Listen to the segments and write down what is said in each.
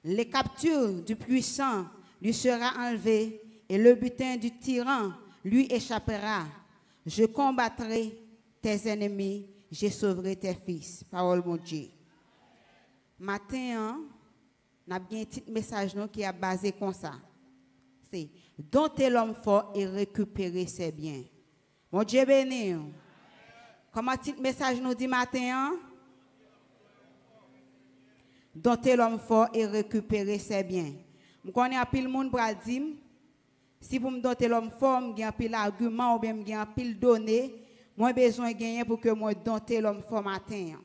Les captures du puissant lui sera enlevées et le butin du tyran lui échappera. Je combattrai tes ennemis, je sauverai tes fils. Parole mon Dieu. Matin, on a bien un petit message qui est basé comme ça. C'est dompter l'homme fort et récupérer ses biens. Mon Dieu béni. Comment un petit message nous dit matin? Dompter l'homme fort et récupérer ses biens. Je connais un pile monde pour dire si vous me dompter l'homme fort, j'ai un pile argument ou bien j'ai un pile données, moi besoin de gagner pour que moi dompter l'homme fort matin.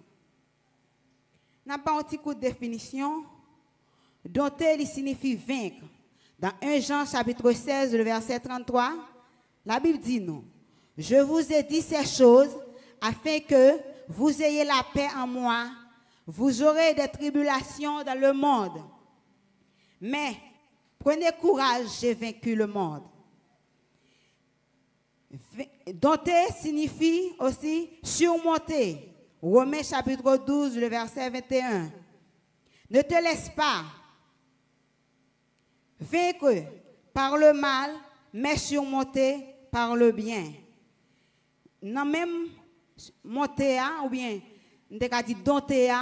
N'a pas un petit coup de définition. Dompter il signifie vaincre. Dans 1 Jean chapitre 16 le verset 33, la Bible dit nous: je vous ai dit ces choses afin que vous ayez la paix en moi. Vous aurez des tribulations dans le monde. Mais prenez courage, j'ai vaincu le monde. Dompter signifie aussi surmonter. Romains chapitre 12, le verset 21. Ne te laisse pas vaincre par le mal, mais surmonter par le bien. Non même monter ou bien on dit dompter,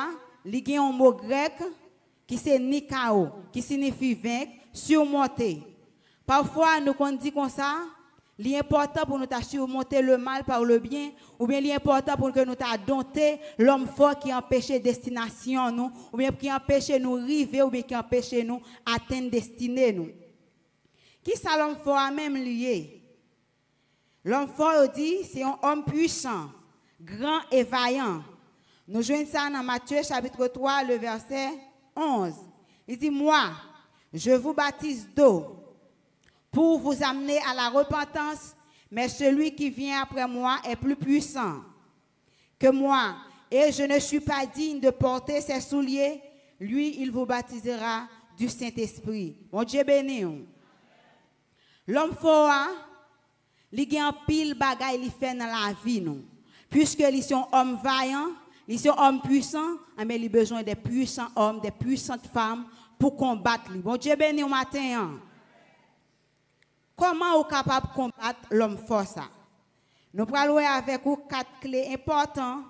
il y a un mot grec qui c'est nikao, qui signifie vaincre, surmonter. Parfois, nous on dit comme ça, il est important pour nous surmonter le mal par le bien, ou bien il est important pour que nous dompter l'homme fort qui empêche destination nous, ou bien qui empêche nous arriver, ou bien qui empêche nous atteindre destinée nous. Qui ça l'homme fort a même lié? L'homme fort dit c'est un homme puissant, grand et vaillant. Nous jouons ça dans Matthieu chapitre 3, le verset 11. Il dit, moi, je vous baptise d'eau pour vous amener à la repentance, mais celui qui vient après moi est plus puissant que moi, et je ne suis pas digne de porter ses souliers. Lui, il vous baptisera du Saint-Esprit. Mon Dieu béni. L'homme fort, il a un pile bagaille il fait dans la vie, nous. Puisque ils sont hommes vaillants, ils sont hommes puissants, mais ils ont besoin des puissants hommes, des puissantes femmes pour combattre. Bon Dieu béni au matin. Comment vous êtes capable de combattre l'homme fort ça? Nous allons avec vous 4 clés importantes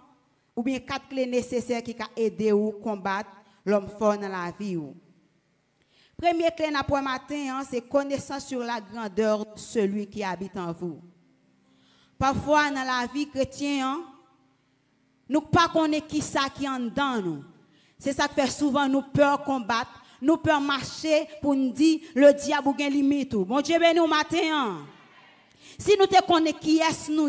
ou bien 4 clés nécessaires qui peuvent aider vous à combattre l'homme fort dans la vie. Première clé pour matin, c'est connaissance sur la grandeur de celui qui habite en vous. Parfois dans la vie chrétienne, nous ne connaissons pas qui ça qui est en dedans nous. C'est ça qui fait souvent nous peur combattre, nous peur marcher pour nous dire le diable a une limite. Bon Dieu béni au matin. Si nous te connaissons qui est nous,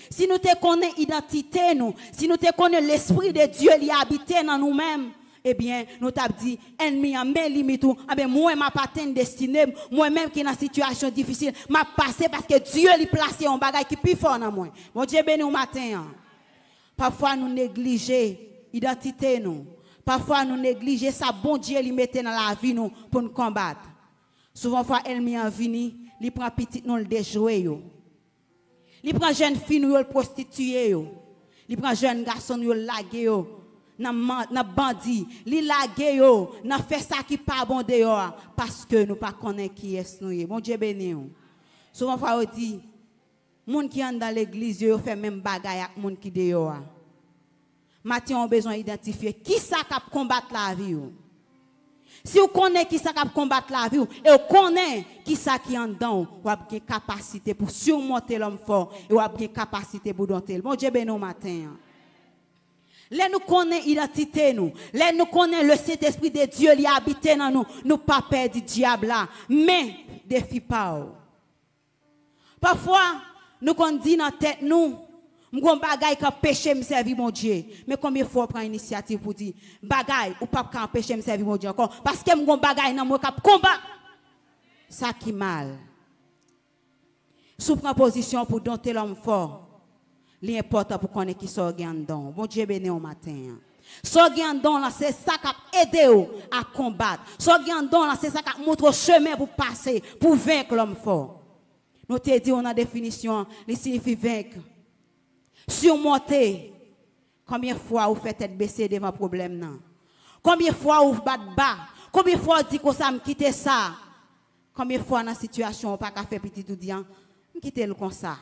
si nous te connaissons l'identité nous, si nous te connaissons l'esprit de Dieu qui habite dans nous-mêmes, eh bien, nous t'avons dit, ennemi en mes limites, moi, ma pas atteint destinée, moi-même qui est dans une situation difficile, m'a passé parce que Dieu lui placé un bagage qui est plus fort dans moi. Bon Dieu béni au matin. Parfois, nous négligeons l'identité nous. Parfois, nous négligeons ça, bon Dieu lui mettait dans la vie nous pour nous combattre. Souvent, fois, ennemi en vini, il prend petit nous le déjouer. Il prend jeune fille nous le prostituer. Il prend jeune garçon nous le laguer. N'a bandit, li lagué yo, n'a fait ça qui pas bon dehors parce que nous pas connaît qui est nous. Bon Dieu béni. Souvent fois on dit moun qui entre dans l'église yo fait même bagaille avec moun qui dehors. Matin on besoin identifier qui ça qui combattre la vie. Si vous connaissez qui ça qui combattre la vie et vous connaissez qui ça qui en dedans, vous avez une capacité pour surmonter l'homme fort et vous avez une capacité pour dompter. Bon Dieu béni au matin. Là nous connaissons l'identité nous. Là nous connaissons le Saint-Esprit de Dieu qui habite dans nous. Nous pas peur du diable là. Mais défie pas. Parfois nous qu'on dit dans tête nous, m'gon bagay qui péché me servir mon Dieu. Mais combien de fois prend initiative pour dire bagay ou pas quand péché me servir mon Dieu encore parce que m'gon bagay dans moi cap combat. Ça qui mal. Sous prend position pour dompter l'homme fort. L'important pour connaître qui sont dedans. Bon Dieu béni au matin. So dedans là c'est ça qui aide à combattre. So dedans là c'est ça qui montre le chemin pour passer, pour vaincre l'homme fort. Nous te dit on a définition, il signifie vaincre. Surmonter. Combien de fois vous faites tête baissée devant problème là? Combien de fois vous bat bas? Combien de fois vous dites que ça me quitte ça? Combien de fois dans la situation, pas qu'à faire petit tout dire, me quitter le comme ça?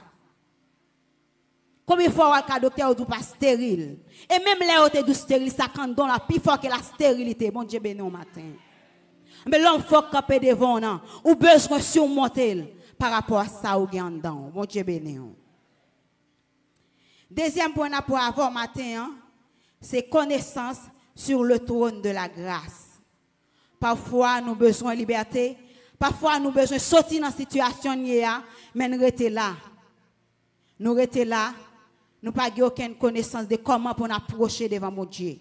Combien de fois le docteur ou pas stérile? Et même les autres du stérile, ça quand dans la plus fort que la stérilité. Bon Dieu béni au matin. Mais l'homme faut camper devant nous, ou besoin surmonter par rapport à ça ou gagne dedans. Bon Dieu béni. Deuxième point pour avoir matin, c'est connaissance sur le trône de la grâce. Parfois nous besoin de liberté, parfois nous besoin de sortir dans la situation mais nous restons là. Nous restons là, nous n'avons aucune connaissance de comment pour nous approcher devant mon Dieu.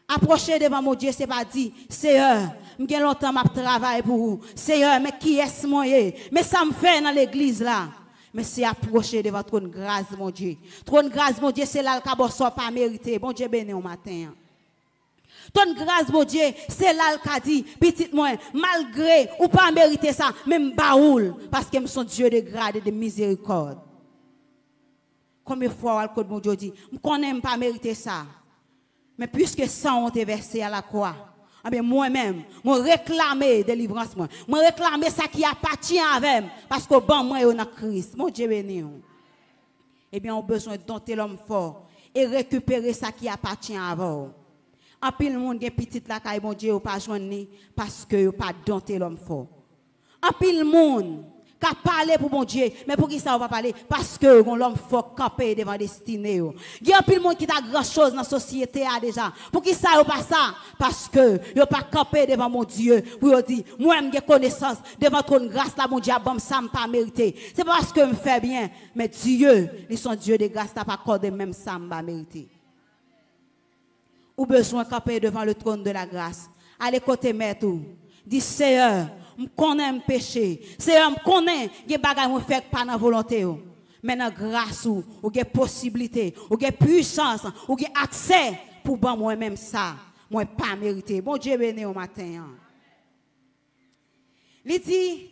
Approcher devant mon Dieu, c'est pas dire, Seigneur, j'ai longtemps je travaille pour vous. Seigneur, mais qui est-ce moi? Mais ça me fait dans l'église là. Mais c'est approcher devant ton grâce, mon Dieu. Ton grâce, mon Dieu, c'est là le cabot pas mérité. Bon Dieu béni au matin. Ton grâce, mon Dieu, c'est là le dit, petit moi, malgré ou pas mérité ça, même baoul, parce que je suis Dieu de grâce et de miséricorde. Combien de fois, mon Dieu dit, je ne connais pas mériter ça. Mais puisque ça ont été versé à la croix, moi-même, je réclame délivrance. Je réclame ça qui appartient à moi. Parce que bon, moi, je suis Christ. Mon Dieu béni. Eh bien, on a besoin de dompter l'homme fort et récupérer ça qui appartient à vous. En pile, le monde qui est petit là, mon Dieu, pas joindre parce que pas dompter l'homme fort. En pile, le monde qui a parlé pour mon Dieu, mais pour qui ça on va parler? Parce que l'homme faut camper devant destinée. Il y a plus de monde qui a grand chose dans la société déjà. Pour qui ça ou pas ça? Parce que yo pas camper devant mon Dieu. Pour dire moi j'ai connaissance devant ton grâce là mon Dieu bon ça me pas mérité. C'est parce que me fait bien, mais Dieu, ils sont Dieu de grâce n'a pas accordé même ça me pas mérité. Ou besoin de camper devant le trône de la grâce. Allez côté maître. Dis Seigneur, je connais mon péché. Seigneur, je connais que bagages me fait pas dans volonté. Mais dans grâce ou des possibilités, ou des puissance, ou des accès pour ban moi-même ça, moi pas mérité. Bon Dieu béni au matin. Il dit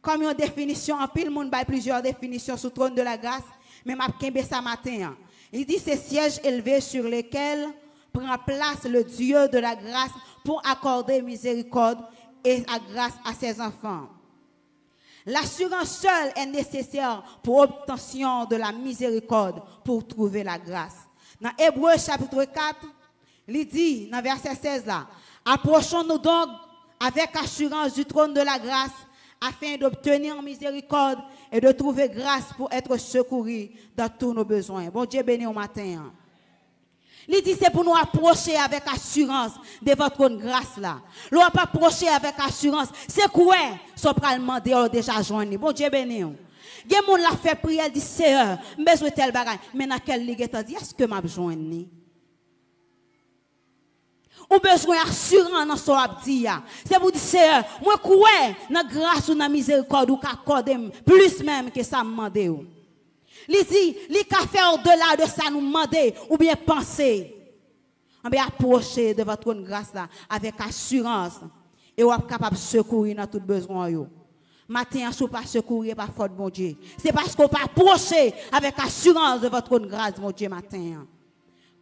comme une définition, en pile monde bail plusieurs définitions sur le trône de la grâce, mais m'a kembe ça matin. Il dit ces sièges élevés sur lesquels prend place le Dieu de la grâce pour accorder miséricorde et la grâce à ses enfants. L'assurance seule est nécessaire pour l'obtention de la miséricorde pour trouver la grâce. Dans Hébreux chapitre 4, il dit, dans verset 16 là, approchons-nous donc avec assurance du trône de la grâce afin d'obtenir miséricorde et de trouver grâce pour être secourus dans tous nos besoins. Bon Dieu béni au matin. Il dit c'est pour nous approcher avec assurance de votre grâce là. L'on pas approcher avec assurance. C'est quoi? Soit pral demander déjà joindre. Bon Dieu béni. Gen moun la fait prière dit Seigneur, besoin tel bagay. Mais dans quel ligue dit est-ce que m'a besoin ni? Ou besoin assurance dans son abdi. C'est pour dire Seigneur, moi quoi dans grâce ou dans miséricorde ou qu'accorder plus même que ça me demander. Il dit, il a fait au-delà de ça nous demander ou bien penser. On va approcher de votre grâce là avec assurance et on est capable de secourir dans tout besoin. Matin, si vous ne pas secourir par faute, mon Dieu. C'est parce qu'on peut approcher avec assurance de votre grâce, mon Dieu, matin.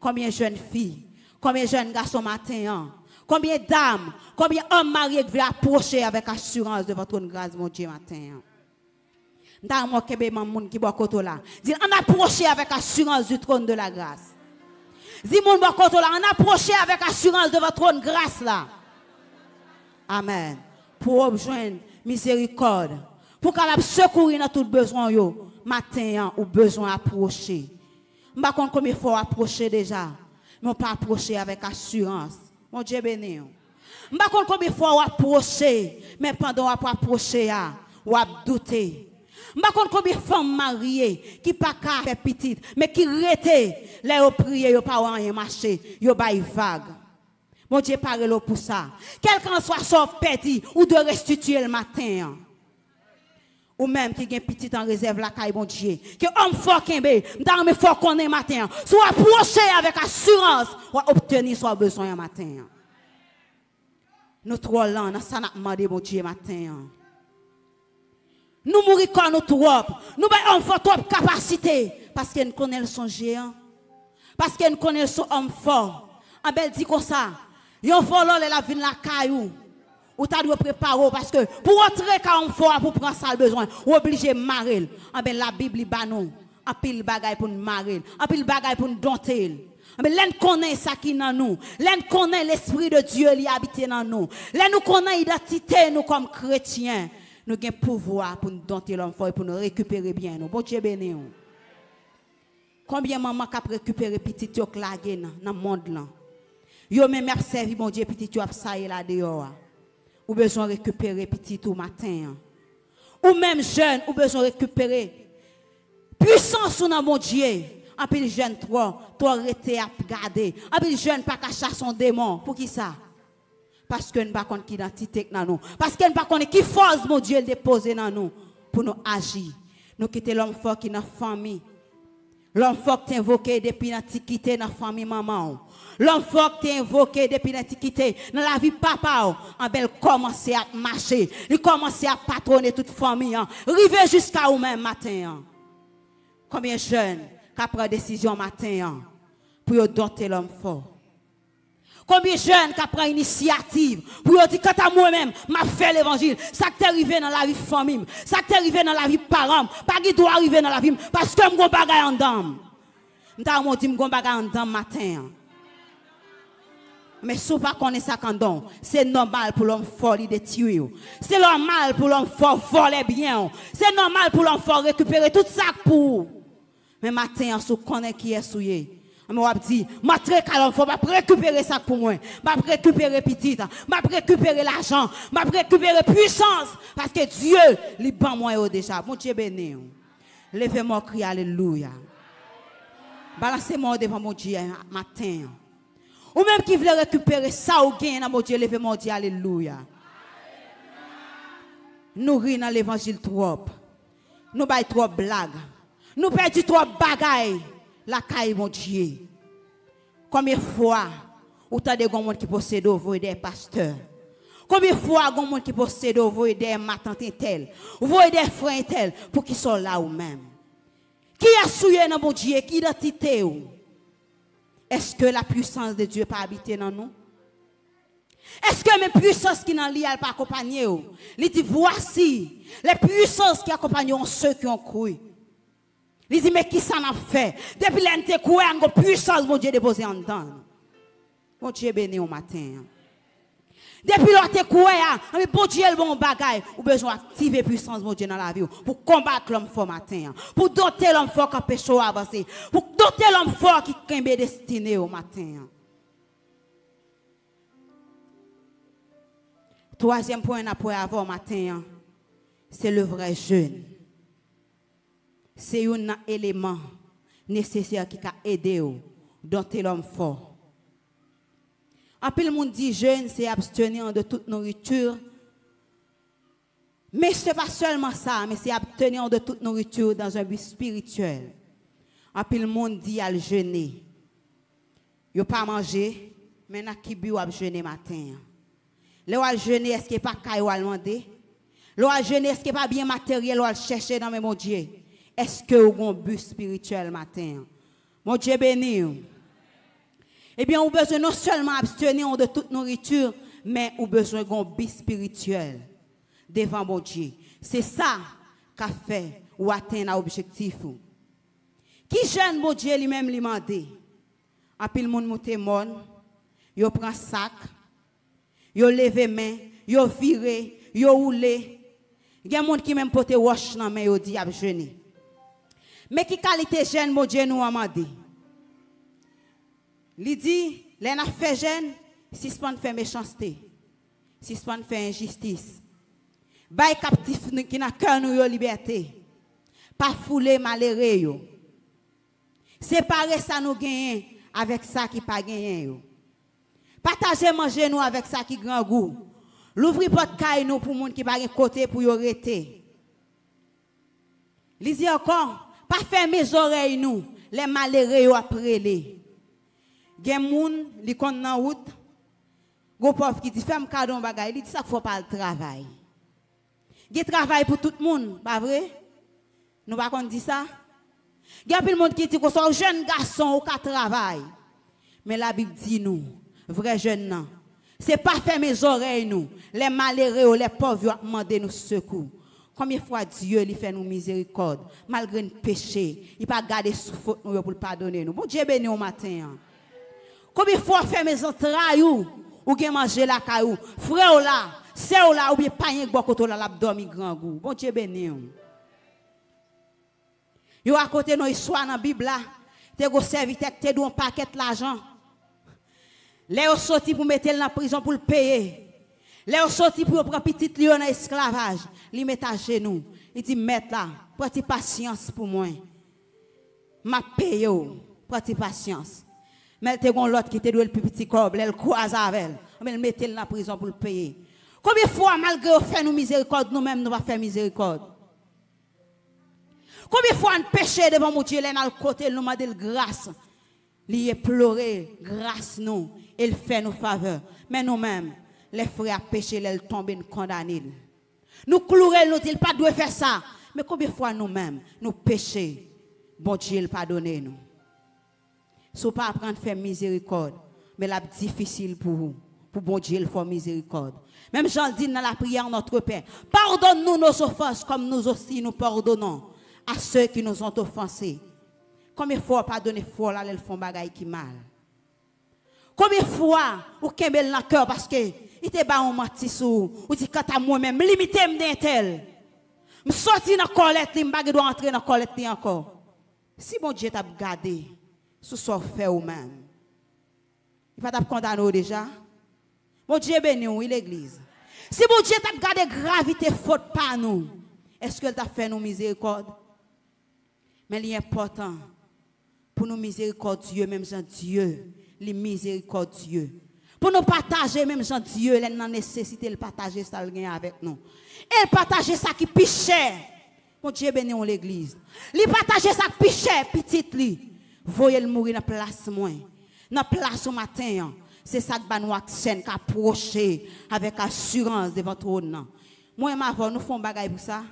Combien de jeunes filles, combien de jeunes garçons matin, combien de dames, combien d'hommes mariés qui veulent approcher avec assurance de votre grâce, mon Dieu, matin. Dans mon monde qui boit côté là. Dis on approcher avec assurance du trône de la grâce. Dis mon boit côté là, on approcher avec assurance de votre trône grâce là. Amen. Pour obtenir miséricorde, pour capable secourir dans tout besoin yo, matin ou besoin approcher. M'pa connait combien fois approcher déjà, mais pas approcher avec assurance. Mon Dieu béni. M'pa connait combien fois approcher, mais pendant approcher ou douter. Je ne sais pas combien de femmes mariées qui ne sont pas faire petite, mais qui rete, là, ils prient, ils ne pas rien marcher, ils baillent vague. Mon Dieu, parle pour ça. Quelqu'un soit sauf petit ou de restituer le matin. Ou même qui a petit en réserve la caille, mon Dieu. Que homme fort kembe, dans mes fort qu'on est matin. Soit approché avec assurance, ou obtenir son besoin matin. Nous trois là, nous ça n'a demandé, mon Dieu, matin. Nous mourons quand nous trop. Nous avons trop capacité. Parce que nous connaissons son géant. Parce que nous connaissons son homme fort. Abel dit comme ça. Yon volant la vin la caillou. Ou ta doit préparer parce que pour entrer quand on faut pour prendre ça besoin, ou obligé marrer. En ben la Bible ba nous, en pile bagay pour nous marrer, en pile bagay pour nous dompter. Mais l'en connaît ça qui dans nous, l'en connaît l'esprit de Dieu qui habite dans nous. L'en nous connaît identité nous comme chrétiens. Nous avons pouvoir pour nous dompter l'homme fort et pour nous récupérer bien nous. Bon Dieu béni nous. Combien maman cap récupérer petit yo clagué dans monde là. Yo même a servi mon Dieu petit yo a saillé là dehors. Ou besoin récupérer petit tout matin. Ou même jeune, ou besoin récupérer puissance dans mon Dieu. En pile jeune toi arrêté à garder. En pile jeune pas qu'à chasser son démon. Pour qui ça? Parce que nous ne connaissons pas l'identité dans nous. Parce que nous ne connaissons pas qui force mon Dieu déposer dans nous pour nous agir. Nous quitter l'homme fort qui est dans la famille. L'homme fort qui est invoqué depuis l'antiquité dans la famille maman. L'homme fort qui est invoqué depuis l'antiquité dans la vie papa. En belle commencer à marcher. Il commence à patronner toute famille. Arriver jusqu'à où même matin. Combien de jeunes qui prennent décision matin pour dompter l'homme fort? Combien de jeunes qui prennent initiative pour dire quand à moi-même m'a fait l'évangile, ça qui est arrivé dans la vie famille, ça qui est arrivé dans la vie parents, pas qui doit arriver dans la vie parce que mon bagage en dame. M'ta mon dit mon bagage en dame matin. Mais si vous ne connaissez pas ça quand c'est normal pour l'homme fort de tuer. C'est normal pour l'homme fort voler bien. C'est normal pour l'homme fort récupérer tout ça pour. Mais matin, si vous connaissez qui est souillé. Je vais dire, je vais récupérer ça pour moi. Je vais récupérer petit. Je vais récupérer l'argent. Je vais récupérer puissance. Parce que Dieu, il ban moi déjà. Mon Dieu béni. Levez-moi, crier alléluia. Balancez-moi devant mon Dieu matin. Ou même qui veut récupérer ça ou gain dans mon Dieu, levez-moi, Dieu alléluia. Nous rions dans l'évangile trop. Nous baillons trop blagues. Nous perdons trop bagailles. La caille, mon Dieu. Combien de fois, ou t'as des gens qui possèdent des pasteurs? Combien de fois, des gens qui possèdent des matantes telles, des frères tels, pour qu'ils soient là ou même? Qui a souillé dans mon Dieu? Qui identité ou? Est-ce que la puissance de Dieu pas habité dans nous? Est-ce que mes puissances qui n'ont pas pas accompagné ou? Il dit voici les puissances qui accompagneront ceux qui ont cru. Il dit, mais qui ça n'a fait? Depuis l'année, quoi, une puissance, mon Dieu, déposé en dedans. Mon Dieu béni au matin. Depuis l'autre, quoi, mon Dieu, le bon bagaille, ou besoin d'activer puissance, mon Dieu, dans la vie, pour combattre l'homme fort matin. Pour doter l'homme fort qui empêche d'avancer. Pour doter l'homme fort qui est destiné au matin. Troisième point, après avoir matin, c'est le vrai jeûne. C'est un élément nécessaire qui a aidé à dompter l'homme fort. En plus, le monde dit jeûne, c'est abstenir de toute nourriture. Mais ce n'est pas seulement ça, mais c'est abstenir de toute nourriture dans un but spirituel. En plus, le monde dit à jeûner. Il n'a pas mangé, mais il n'a pas jeûner matin. Le jeûner, est-ce qu'il n'est pas caillou à demander? Le jeûner, est-ce qu'il n'est pas bien matériel ou à chercher dans mon Dieu? Est-ce que vous avez un but spirituel matin? Mon Dieu béni. Eh bien, vous avez besoin non seulement abstenir de toute nourriture, mais vous avez besoin d'un but spirituel devant mon Dieu. C'est ça qu'a fait ou atteint l'objectif. Qui jeune mon Dieu lui-même lui demandé? En pile monde monte mon, yo prend sac, yo levé main, yo viré, yo roulé. Il y a des gens qui même portent wash dans main yo dit a jeûner. Mais qui qualité jeune, mon Dieu, nous a demandé? Il dit, les n'a fait jeune, si ce pas fait méchanceté, si ce pas fait injustice. Bay captif qui n'a cœur nous yo liberté. Pas fouler malheureux yo. Séparer ça nous gagne avec ça qui pas gagné yo. Partager manger nous avec ça qui grand goût. L'ouvrir porte caille nous pour monde qui pas côté pour yo rester. Il dit encore pas fermer mes oreilles nous, les malheureux après les. Gen moun li kon nan route. Go pauvre qui dit femme cadeau bagay, il dit ça faut pas le travail. Gen travail pour tout le monde, pas vrai? Nous pas qu'on dit ça. Gen pile monde qui dit qu'on soit jeune garçon ou ka travail. Mais la Bible dit nous, vrai jeune nan, C'est pas fermer mes oreilles nous. Les malheureux, les pauvres demandent nous secours. Combien de fois Dieu lui fait nous miséricorde malgré nos péchés, il pas garder sous faute nous pour pardonner nous. Bon Dieu béni au matin. Combien de fois fait mes entrailles ou gen manger la caillou, frère là, sœur là ou bien payen bon côté là l'abdomen grand goût. Bon Dieu béni. Yo à côté nos histoire dans la Bible là, te go serviteur te don paquet l'argent. Les ont sorti pour mettre dans la prison pour le payer. Les ont sorti pour prendre petit lion dans esclavage, li met à genoux. Il dit mettre là, prends patience pour moi. M'a payé prends patience. Mais te gon l'autre qui te doit le petit corps, elle croise avec elle. Mais mettez dans la prison pour le payer. Combien de fois malgré faire nous miséricorde, nous-mêmes nous va faire miséricorde. Combien de fois on péché devant mon Dieu, là dans le côté nous m'a dit grâce. Il est pleuré grâce nous, il fait nous faveur. Mais nous-mêmes, les frères péché, ils tombent, nous condamnent. Nous clouer, nous disons pas de faire ça. Mais combien de fois nous-mêmes, nous péchons, bon Dieu, il pardonne nous. Si vous ne pas apprendre à faire miséricorde, mais c'est difficile pour vous, pour bon Dieu, il faut miséricorde. Même Jean dit dans la prière, notre Père, pardonne-nous nos offenses comme nous aussi nous pardonnons à ceux qui nous ont offensés. Combien de fois pardonner fois là, ils font bagaille qui mal. Combien de fois ou kembel dans cœur parce que il te ba on menti sou ou dit quand à moi-même limiter me tel. Me sorti dans colette, li m'bagay doit entrer dans colette encore. Si bon Dieu t'a gardé sous son fait ou même. Il pas t'a condamné déjà. Bon Dieu béni ou l'église. Si bon Dieu t'a gardé gravité faute pas nous, est-ce que t'a fait nous miséricorde? Mais l'important pour nous miséricordieux, même Jean Dieu, les miséricordieux. Pour nous partager, même Jean Dieu, il a nécessité de partager ça avec nous. Et partager ça qui est cher. Mon Dieu béni l'église. Il partager ça qui est cher, petit li. Voyez le mourir dans la place moins. Dans la place au matin. C'est ça que nous action qui approcher avec assurance devant trône. Moi et ma voix, nous faisons bagaille pour ça.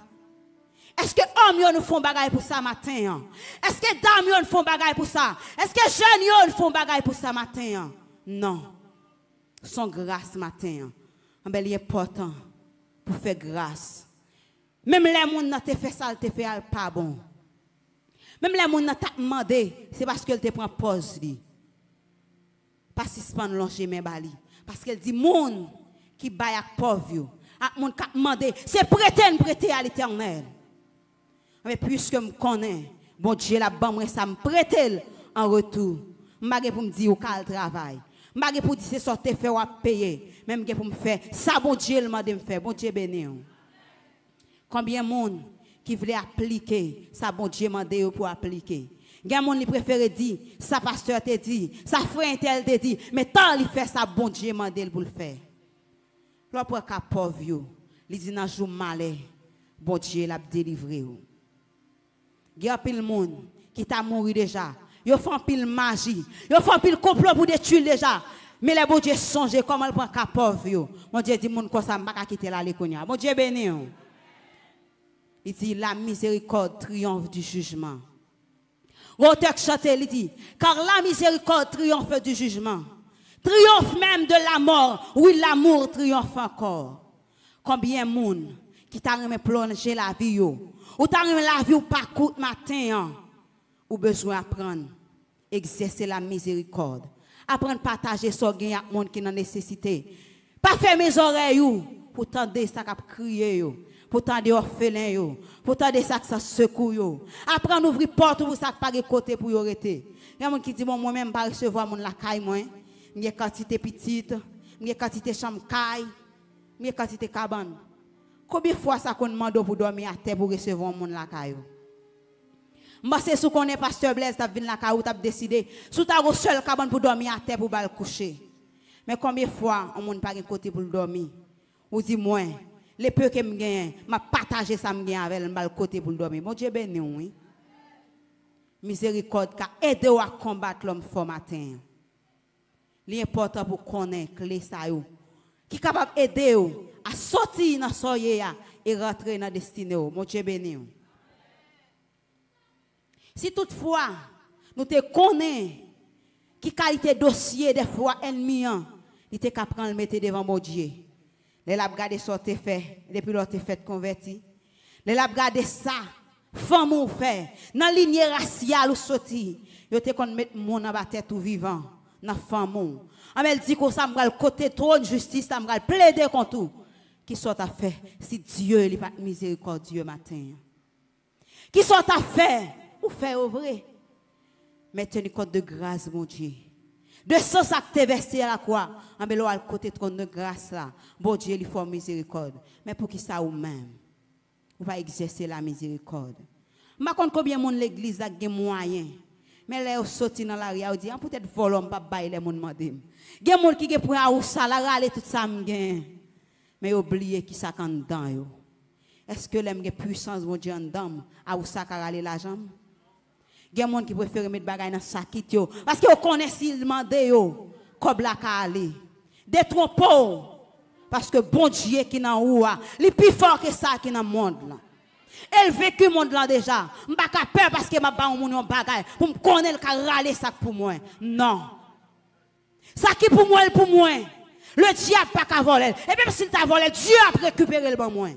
Est-ce que hommes nous font bagaille pour ça matin? Est-ce que dames nous font bagaille pour ça? Est-ce que jeunes nous font bagaille pour ça matin? Non. Son grâce matin. Il est important pour faire grâce. Même les gens qui te fait ça, te fait pas bon. Même les gens qui t'ont demandé, c'est parce qu'elle te prend pause. Pas suspendre longe mes bali. Parce qu'elle dit moun qui baille à pauvre, à moun qui demandé, c'est prêter à l'Éternel. Mais puisque je connais, bon Dieu la ban moi ça me prête en retour. Je pour me dire au cal travail. Je pour dire c'est sortir faire ou payer. Même pour me faire ça bon Dieu m'a de me faire. Bon Dieu béni. Combien de monde qui voulait appliquer ça bon Dieu m'a dit pour appliquer. Il y a des gens qui préfèrent dire ça pasteur te dit, ça frère tel te dit, mais tant il fait ça bon Dieu m'a dit pour le faire. L'autre cas pauvre yo, il dit dans jour malheur, bon Dieu l'a délivré. Il y a pile monde qui t'a mouru déjà. Ils font pile magie. Ils font pile complot pour détruire déjà. Mais les bon Dieu songe comment il prend cas pauvre. Mon Dieu dit monde comme ça pas quitter la l'éconia. Mon Dieu béni. Il dit la miséricorde triomphe du jugement. L'auteur chante il dit car la miséricorde triomphe du jugement. Triomphe même de la mort. Oui, l'amour triomphe encore. Combien de monde qui t'a remis plonger la vie yo. Ou t'a remis la vie ou pas coûte matin. Ou besoin apprendre exercer la miséricorde. Apprendre à partager son gain avec monde qui n'a nécessité. Pas fermer mes oreilles ou pour tendre ça qui crier yo. Pour tendre orphelin yo. Pour tendre ça qui ça secoue yo. Apprendre à ouvrir porte pour ça pas de côté pour y arrêter. Il y a des gens qui disent bon moi même pas recevoir mon la caille moi. M'y quantité petite, m'y quantité chambre caille, m'y quantité cabane. Combien de fois ça qu'on demande pour dormir à terre pour recevoir mon la caille? Moi c'est sous qu'on est pasteur Blaise t'a vinn la caille ou t'a décidé sous ta seule cabane pour dormir à terre pour bal coucher. Mais combien de fois on monde pas de côté pour dormir? Ou dit moi les peu que me gagne, m'a partager ça me gagne avec le bal côté pour dormir. Mon Dieu béni oui. Miséricorde qui aide à combattre l'homme fort matin. L'important pour connaître clé ça yo qui capable aider à sortir dans soyez et rentrer dans destinée. Mon Dieu béni. Si toutefois nous te connaissons qui qualité dossier des fois ennemi il était qu'à prendre le mettre devant mon Dieu. Les l'a regardé sortir fait depuis l'autre fait converti. Les l'a regardé ça, femme ou fait, dans la ligne raciale ou sorti, yo te kon mettre mon en tête ou vivant, dans femme ou. Elle dit que ça me côté trône justice, ça me plaider contre tout. Qui sont à faire si Dieu n'est pas miséricordieux matin. Qui sont à faire ou faire au vrai. Mais tenez compte de grâce, mon Dieu. De sens acte versé à la croix, en belo à côté trône de grâce là, bon Dieu lui fait miséricorde. Mais pour qui ça ou même, on va exercer la miséricorde. Je ne sais pas combien de monde l'église a des moyens. Mais là, on sorti dans la rue, on dit, peut-être voler, pas bailler les gens demandent. Il y a des gens qui ont pris un salaire, aller tout ça, mais oubliez qui ça quand dedans. Est-ce que l'aime de puissance, mon Dieu, en dedans, à où ça aller l'argent? Il y a des gens qui préfèrent mettre des choses dans sa kit parce qu'ils connaissent s'ils demandent comme la aller. Détrompons parce que bon Dieu qui dans ou il est plus fort que ça qui dans le monde là. Elle vécu le monde là déjà. Je ne pas peur parce que m'a pas un bagage pour me connaître le râler ça pour moi. Non. Ça qui pour moi, pour moi. Le diable pas qu'à voler. Et même s'il t'a volé, Dieu a récupéré le bon moi.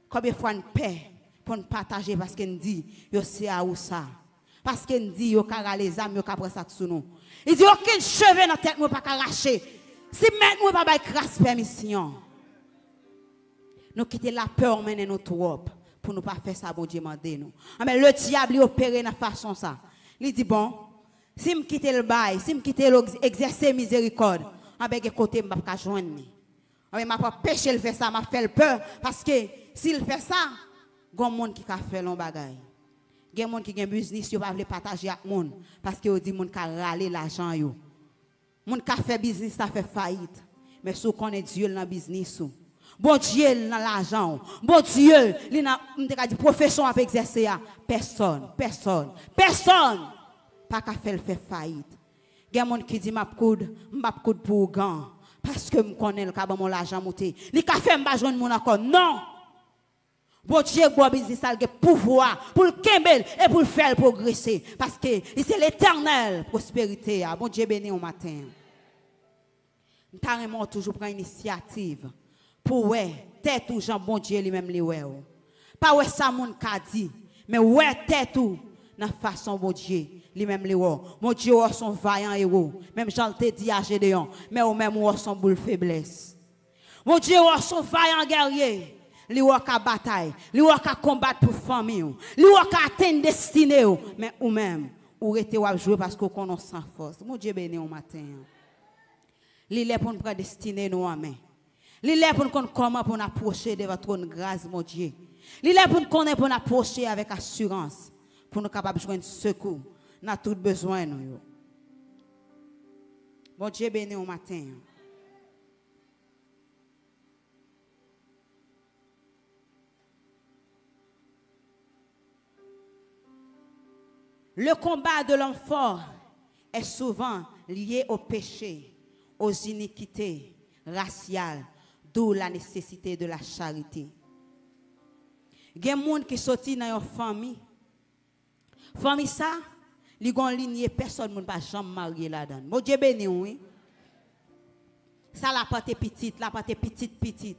Combien de fois une paix pour nous partager parce qu'il dit, yo c'est à où ça. Parce qu'il dit, yo ka les âmes, yo ka prendre ça sous nous. Il dit, aucun cheveu dans la tête, moi pas arracher. Si maintenant, pas de grâce permission. Nous quitter la peur, mener nous trop pour nous pas faire ça, bon Dieu, mandé nous. Mais le diable, il opère de façon ça. Il dit, bon, si je quitte le bail, si je quitte l'exercer miséricorde, avec côté, je ne vais pas joindre. Je ne vais pas pécher le faire ça, je vais faire peur. Parce que s'il fait ça, il y a des gens qui ont fait long bagay. Il y a des gens qui ont un business, ils ne peuvent pas partager avec les gens. Parce que dit que les gens ont râlé l'argent. Les gens qui ont fait business, ça fait faillite. Mais si on connaît Dieu dans le business, bon Dieu dans l'argent, bon Dieu, dans la profession à exercer, personne. Pas qu'à faire faillite. Il y a des gens qui disent que je ne coude pour gant. Parce que je connais le cas de l'argent monté. Les cafés ne sont pas mon accord. Non. Bon Dieu, bon business, il a le pouvoir pour le kembel et pour le faire progresser. Parce que c'est l'éternelle prospérité. Bon Dieu béni au matin. Nous avons toujours pris l'initiative pour ouais, tête ou Jean bon Dieu lui-même les ouais. Pas ouais ça mon ka dit, mais ouais tête ou dans façon bon Dieu lui-même les ouais. Mon Dieu son vaillant héros, même Jean te dit à Gédéon, mais au même son boule faiblesse. Mon Dieu son vaillant guerrier. Li wak a bataille, li wak a combattre pour famille, li wak a atteindre destinée, mais ou même ou rete wap jouer parce qu'on connaît sans force. Mon Dieu béni au matin. Li lè pour nous prendre destinée nous en main. Li lè pour nous connaître comment pour nous approcher de votre trône grâce mon Dieu. Li lè pour nous connaître pour nous approcher avec assurance, pour nous capable de joindre secours dans tout besoin nous. Mon Dieu béni au matin. Le combat de l'homme fort est souvent lié au péché, aux iniquités raciales, d'où la nécessité de la charité. Il y a des gens qui sortent dans une famille. Famille ça, ils ont ligne personne ne va jamais marier là-dedans. Mon Dieu béni, oui. Ça la porte petite, la porte petite.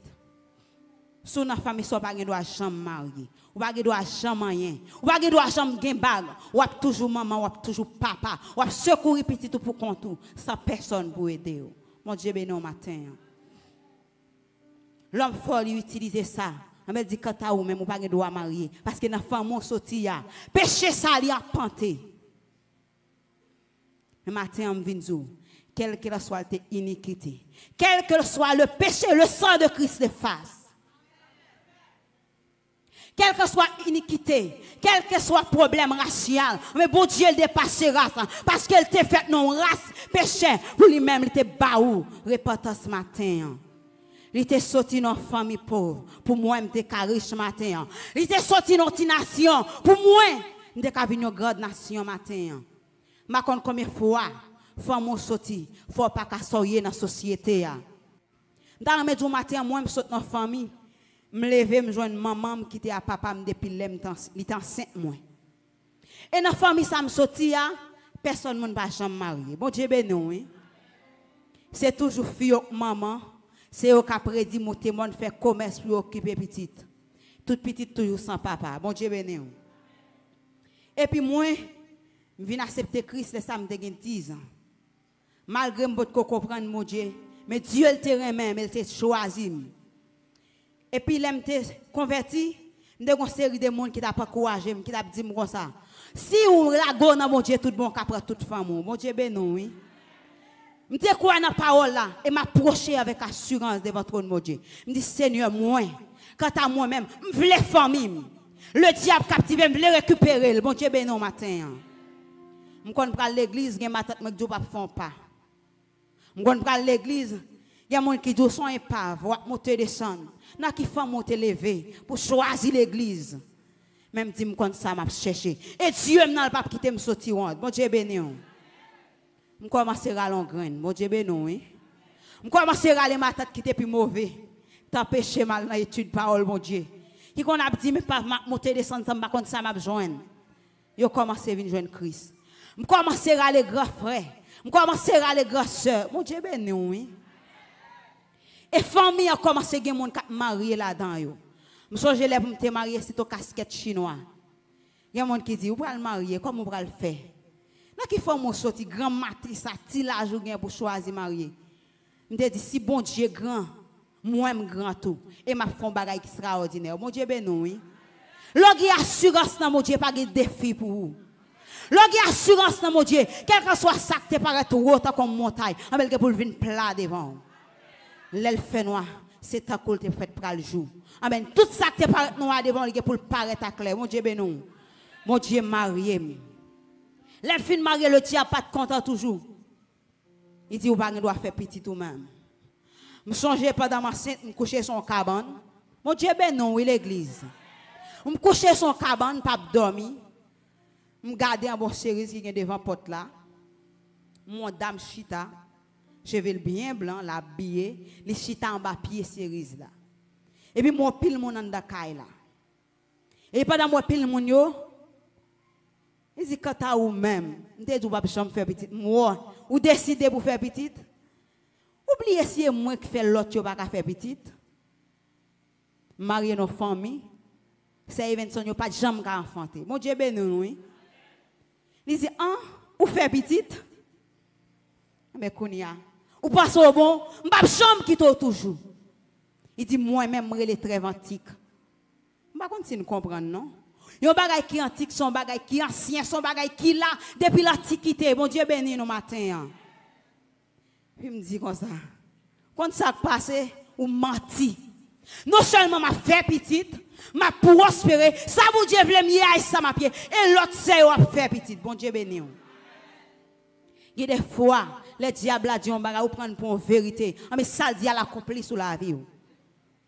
Sous la famille, so pas doit jamais marier. Ou pas doit jamais rien. Ou pas doit jamais gen bag. Ou toujours maman, ou toujours papa. Ou secourir petit pour compte. Sans personne pour aider. Mon Dieu béni au matin. L'homme fort lui utilise ça. On me dit quand tu ou même ou pas doit marier parce que dans la femme on sorti ya. Péché ça li a panté. Le matin on vient dire quelle que soit l'iniquité, quel que soit le péché, le sang de Christ l'efface. Quelle que soit iniquité, quel que soit problème racial, mais bon Dieu il dépasse race parce qu'elle t'a fait non race péché pour lui-même il t'a baou répétant ce matin. Il t'a sorti dans famille pauvre pour moi il t'a riche ce matin. Il t'a sorti dans une nation pour moi il t'a venir une grande nation matin. Ma compte combien fois femme sorti faut pas qu'à sortir dans la société. Dans le matin moi je sorti dans famille. Me lever me joindre maman qui était à papa depuis l'étant 5 mois. Et dans la famille ça me sorti personne ne va jamais marier. Bon Dieu béni oui. C'est toujours fille maman, c'est eux qui prédit monter monde faire commerce pour occuper petite. Toute petite toujours sans papa. Bon Dieu béni. Et puis moi, je viens accepter Christ le samedi 10 ans. Malgré que je comprends mon Dieu, mais Dieu le terrain même, il t'a choisi. Et puis il m'a converti, il y a une série de monde qui t'a pas encouragé, qui t'a dit comme ça. Si on la go dans mon Dieu tout bon qu'après toute femme, mon Dieu béni oui. Je me crois dans la parole là et m'approcher avec assurance devant ton mon Dieu. Je me dis Seigneur moi, quant à moi-même, je veux famille. Le diable captivé, je veux récupérer. Bon Dieu béni matin. Je connais pas l'église, je ma tête me dit pas font pas. Je connais pas l'église, il y a des gens qui disent sont épave, monter descendre. N'a qui font monter lever pour choisir l'église. Même dit me comme ça m'a cherché. Et Dieu n'a pas quitté me sortir. Bon Dieu béni. Je commence à râler en graine. Bon Dieu béni oui. Je commence à râler ma tête qui était plus mauvais. T'as péché mal dans l'étude parole mon Dieu. Qui qu'on a dit mais pas monter descendre ça m'a comme ça m'a joindre. Yo commence à venir joindre Christ. Je commence à râler grand frère. Je commence à râler grand sœur. Mon Dieu béni oui. Et famille a commencé à gagner mon marié là-dedans yo. Je songe les pour me marier c'est ton casquette chinois. Il y a des gens qui disent, vous pouvez le marier, comment vous pouvez le faire? Là qui faut mon sorti grand matrice, ti la journée pour choisir marier. Je me dis, si bon Dieu grand, moi-même grand tout, et ma femme bagaille extraordinaire. Mon Dieu béni oui. Logi assurance dans mon Dieu, pas de défi pour vous. Logi assurance dans mon Dieu, quel que soit ça qui te paraît tout haut comme montagne, on va pour venir plat devant. L'aile fait noir, c'est ta coule te fait pour le jour. Amen. Tout ça qui te paraît noir devant, il pour le paraître clair. Mon Dieu béni. Mon Dieu marié. Les filles mariées, le diable pas de content toujours. Il dit, ou pas, doit faire petit tout même. Je songe pendant ma sainte, je me coucher son cabane. Mon Dieu béni, oui, l'église. Je me coucher son cabane, pas dormir. Je me garder un bon série qui est devant la porte là. Mon dame chita, cheveux bien blanc, la habillé, les chita en bas pied cerise là. Et puis mon pile mon en dakay là. Et pendant mon pile mon yo, il dit quand à ou même, m'te dit pas chambre faire petite moi, ou décider pour faire petite. Oubliez si moi qui fait l'autre yo pas faire petite. Marier nos familles, c'est événement yo pas jamais ka enfanter. Mon Dieu béni oui. Il dit ah, ou faire petite. Mais kounia, ou passe au bon, m'pa chambre qui toujours. Il dit moi-même relé très antique. M'pa konn si nous comprendre non. Yon bagay qui antique, son bagay qui ancien, son bagay qui là depuis l'antiquité. Bon Dieu béni nous matin. Puis me dit comme ça. Quand ça passe ou menti. Non seulement m'a fait petite, m'a prospéré, ça vous Dieu veut me ça m'a pied et l'autre c'est ou fait petite. Bon Dieu béni. Il y a des fois les diables a dit on bagay ou prendre pour une vérité. Mais ça dit à l'accompli sous la vie.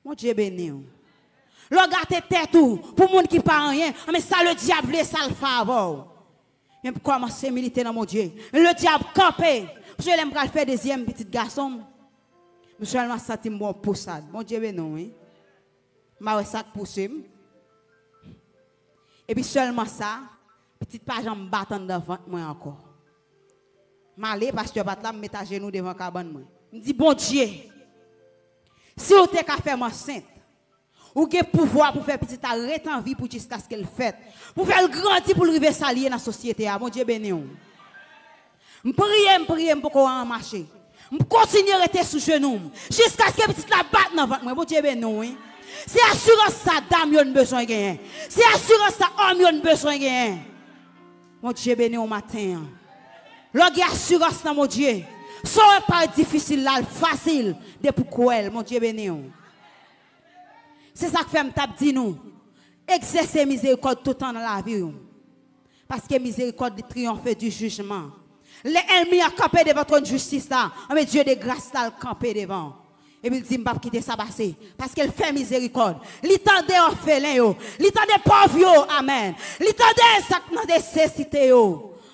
Mon Dieu béni. Regardez tête tout pour monde qui pas rien, mais ça le diable ça le faveur. Mais commencer à militer dans mon Dieu. Le diable campé. Monsieur l'aime pas faire deuxième petit garçon. Monsieur seulement senti bon poussade. Mon Dieu béni oui. M'a ça pousser. Et puis seulement ça, petite page en battant devant moi encore. M'aller pasteur bat là me mettre à genoux devant cabane moi. Me dit bon Dieu. Si vous t'es qu'à faire ma sainte, ou avez pouvoir pour faire petit arrêt en vie pour jusqu'à ce qu'elle fait. Pour faire le grandir pour le river s'allier dans la société. Mon Dieu béni. Je prie pour qu'on en marche. Je continue à rester sous genou. Jusqu'à ce que petit la batte dans votre main. Mon Dieu béni. C'est assurance ça dame yon besoin de gagner. C'est assurance ça homme yon besoin de gagner. Mon Dieu béni au matin. Lorsqu'il y a assurance dans mon Dieu. Ça n'est pas difficile là, facile de pour cruel. Mon Dieu béni. C'est ça que fait me dit nous. Exercer miséricorde tout le temps dans la vie. Parce que miséricorde triomphe du jugement. Les ennemis ont campé devant votre justice là. Mais Dieu de grâce là, campé devant. Et puis il dit, je ne vais pas quitter ça passer. Parce qu'elle fait miséricorde. L'état des orphelins, l'état des pauvres, amen. L'état des nécessités,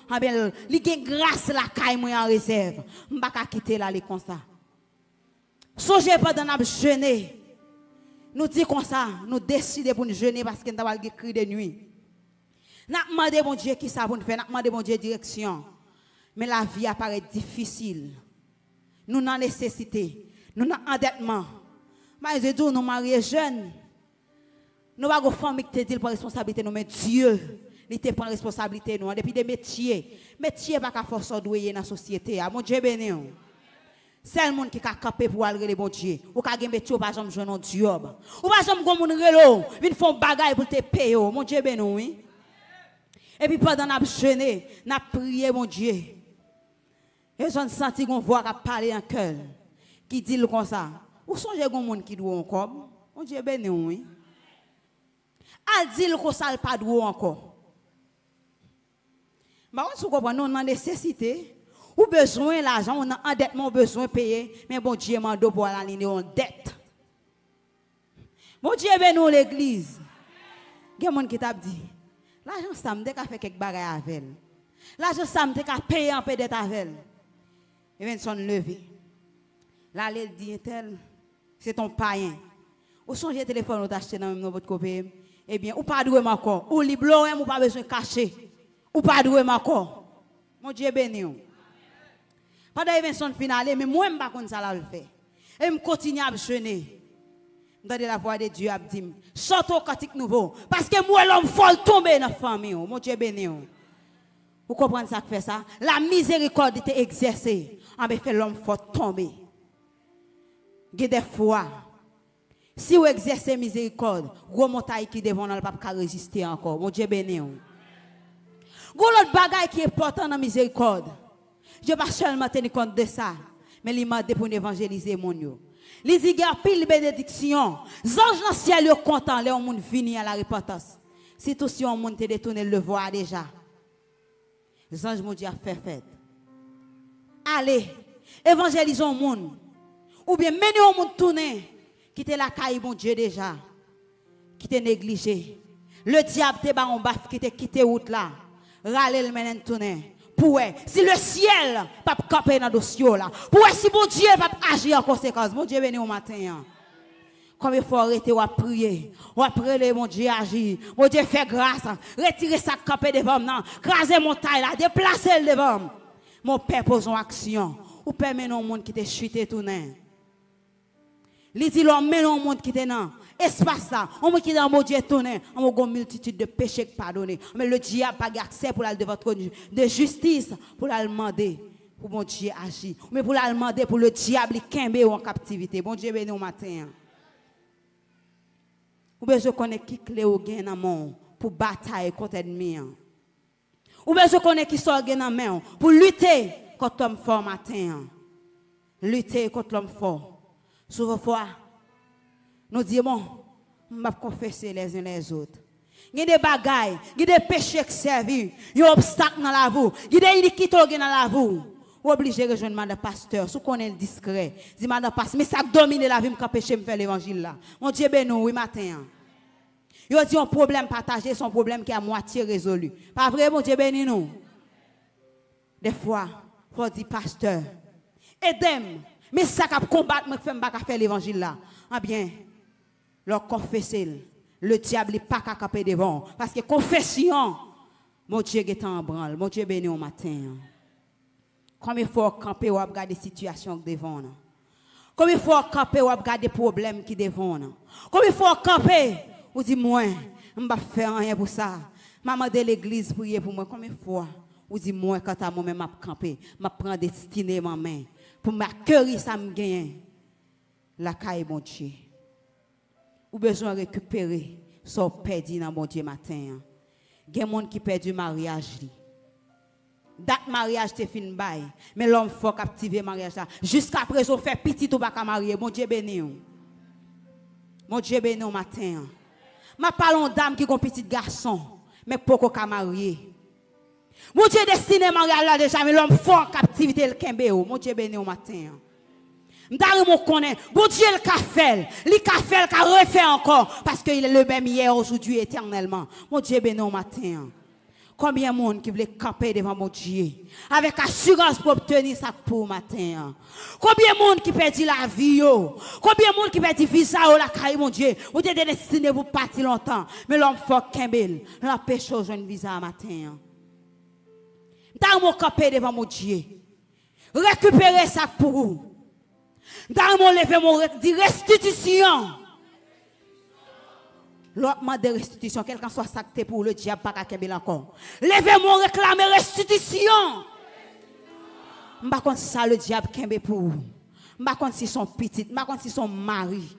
amen. Il y a grâce la caille en réserve. Je ne vais pas quitter là, comme ça. Songez pas dans notre jeûner. Nous disons comme ça, nous décidons pour nous jeûner parce que nous avons cri de nuit. Nous demandons mon Dieu qui ça pour nous faire, nous demandons mon Dieu direction. Mais la vie apparaît difficile. nous avons nécessité, nous avons endettement. Mais je dis, nous mariés jeunes. Nous n'avons pas de famille qui te dit pour responsabilité, nous, mais Dieu, il te prend responsabilité, nous, depuis des métiers. Métiers pas qu'à force de dans la société. Mon Dieu béni. C'est le monde qui a capé pour aller les bon Dieu. Ou qui a métier, ou pas jamais jouer un job. Ou pas jamais go moun relo, vinn font bagay pour te payer. Mon Dieu béni, oui. Et puis pendant n'a jeûné, n'a prié mon Dieu. Et j'en senti qu'on voit qui parler en cœur, qui dit comme ça. Ou songez gon monde qui doit encore. Mon Dieu béni, oui. Al dit qu'on ça pas doit encore. Mais on se comprend, nous avons nécessité. Ou besoin l'argent, on a endettement besoin de payer, mais bon Dieu m'a donné pour la ligne en dette. Bon Dieu béni l'église. Il y a des gens qui t'a dit, l'argent ça me fait quelques bagages avec elle. L'argent ça me fait payer un peu de dette avec elle. Et bien son levé. Là elle dit tel, c'est ton païen. Ou songe le téléphone ou t'acheter dans même votre copie. Eh bien, ou pas doué encore, ou liblo ou pas besoin de cacher. Ou pas doué encore. Mon Dieu béni. Pendant l'événement finale, mais moi, je ne sais pas comment ça le fait. Et je continue à jeûner. Je la voix de Dieu a dit, sortez au cantique nouveau. Parce que moi, l'homme folle tomber dans la famille. Mon Dieu béni. Vous comprenez ça que fait ça? La miséricorde était exercée. On a fait l'homme folle tomber. Il y a des fois, si vous exercez miséricorde, vous montagne qui devant ne pas résister encore. Mon Dieu béni. Vous l'autre bagaille qui est important dans la miséricorde. Je ne vais pas seulement tenir compte de ça, mais il m'a demandé pour évangéliser mon yo. Il dit qu'il y a pile bénédiction. Les anges dans le ciel sont contents, les gens viennent à la repentance. Si tout si on monde te détourné le voir déjà. Les anges m'ont dit à faire fête. Allez, évangélisons le monde. Ou bien menez au monde tourner. Quittez la caille, mon Dieu déjà. Qui te négligé. Le diable te bat en bas, qui te quitté route là. Râler le menen tourner. Si le ciel pas camper dans le dossier là, si mon Dieu pas agir en conséquence, mon Dieu venu au matin. Comme il faut arrêter ou prier, ou prier mon Dieu agir, mon Dieu fait grâce, retirer sa camper devant moi, craser mon taille là, déplacer le devant. Mon père pose en action, ou permet au monde qui te chuté tout nain. Il dit l'homme met au monde qui te nan. Espace là, on qui dans mon Dieu tourné, on a une multitude de péchés pardonnés. Mais le diable n'a pas accès pour aller devant votre de justice pour la demander pour mon Dieu agir. Mais pour la demander pour le diable qui en captivité. Bon Dieu béni au matin. Ou bien je connais qui clé au gain dans mon pour bataille contre l'ennemi. Ou bien je connais qui sort gain dans main pour lutter contre l'homme fort matin. Lutter contre l'homme fort. Souvent fois nous disons, on va confesser les uns les autres. Il y a des bagailles, il y a des péchés qui servent, il y a des obstacles dans la vie, il y a des iniquités dans la vie. Vous obligez de rejoindre madame pasteur, si vous êtes discret. Dis madame pasteur, mais ça domine la vie, je péché, me faire l'évangile là. Mon Dieu béni, oui, matin. Il y a un problème partagé, son problème qui est à moitié résolu. Pas vrai, mon Dieu béni nous. Des fois, il faut dire pasteur, aidez-moi, mais ça qui combattre, je ne pas faire l'évangile là. Ah bien. Leur confesser, le diable n'est pas capable devant. Parce que confession, mon Dieu est en branle, mon Dieu béni au matin. Comme il faut camper ou regarder des situations devant. Comme il faut camper ou regarder des problèmes qui devant. Comme il faut camper, ou dit moi, je ne vais pas faire rien pour ça. Maman de l'église prier pour moi. Comme il faut, ou dit moi, quand à moi-même je camper, je prends destinée ma main. Pour m'accueillir, ça me gagne. La caille, mon Dieu. Ou besoin de récupérer son perdu dans mon Dieu matin. Il y a des gens qui perdent du mariage. Date mariage te fin bail, mais l'homme faut captiver mariage là. Jusqu'à présent fait petit ou pas marier. Mon Dieu béni. Mon Dieu béni au matin. Ma parlons dame qui ont petit garçon, mais pourquoi qu'à marier. Mon Dieu destiné mariage là déjà, mais l'homme faut en captivité le kembeo. Mon Dieu béni au matin. M'dari mon connaît, bon Dieu le café, le refait encore parce qu'il est le même hier, aujourd'hui, éternellement. Mon Dieu béni au matin. Combien de monde qui voulait camper devant mon Dieu avec assurance pour obtenir ça pour matin. Combien de monde qui perdit la vie, combien de monde qui perdit visa la caille mon Dieu. Vous êtes destiné pour partir longtemps, mais l'homme faut kembel, l'empêche aux jeunes visa matin. M'dari mon camper devant mon Dieu. Récupérer ça pour vous. Dans mon levé, mon dit restitution. L'autre m'a de restitution, quelqu'un soit sacté pour le diable, pas qu'à encore. Levez-moi, réclamer restitution. Je ne sais pas si ça le diable kembe pour. Je ne sais pas si son petit, je ne sais pas si son mari.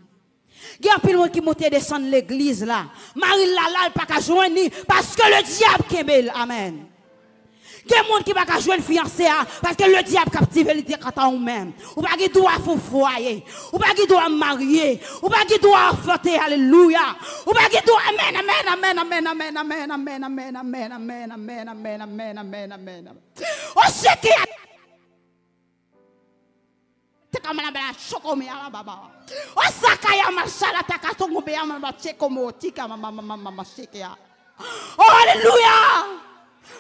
Il y a un qui monte descendre l'église là. Marie là, pas qu'à joindre parce que le diable kembe. Amen. Il y a des gens qui ne peuvent pas jouer fiancé parce que le diable captive le dit quand même. Ou pas qui doit faire foyer. Ou pas qui doit marier. Ou pas qui doit fêter. Alléluia. Ou pas qui doit amen, amen, amen, amen, amen, amen, amen, amen, amen, amen, amen, amen, amen, amen. Oh, c'est qui a oh, alléluia.